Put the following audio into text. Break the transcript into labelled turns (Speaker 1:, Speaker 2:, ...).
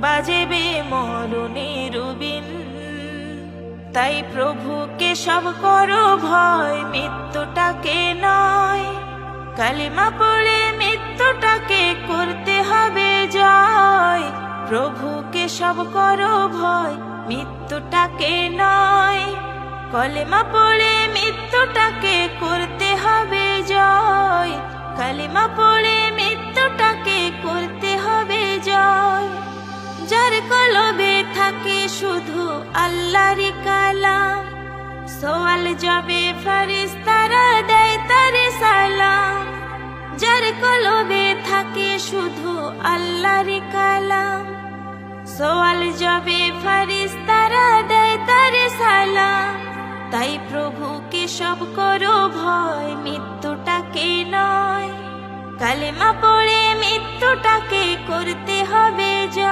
Speaker 1: বাজেবে মরণের বিন। তাই প্রভুকে সব করো ভয়, মৃত্যুটাকে নয়। কালিমা পড়ে মৃত্যুটাকে করতে হবে জয়। প্রভুকে সব করো ভয়, মৃত্যুটাকে নয়। কলেমা পড়ে মৃত্যুটাকে করতে হবে জয়। কালিমা পড়ে মৃত্যুটাকে করতে হবে জয়। যার কলবে থাকে শুধু আল্লাহর কালাম, সোয়াল যাবে ফেরেশতারা দেয় তার সালাম। যার কলবে থাকে শুধু আল্লাহর কালাম, সোয়াল যাবে ফেরেশতারা দেয় তার সালাম। তাই প্রভুকে সব করো ভয়, মৃত্যুটাকে নয়। কালেমা পড়ে মৃত্যুটাকে করতে হবে জয়।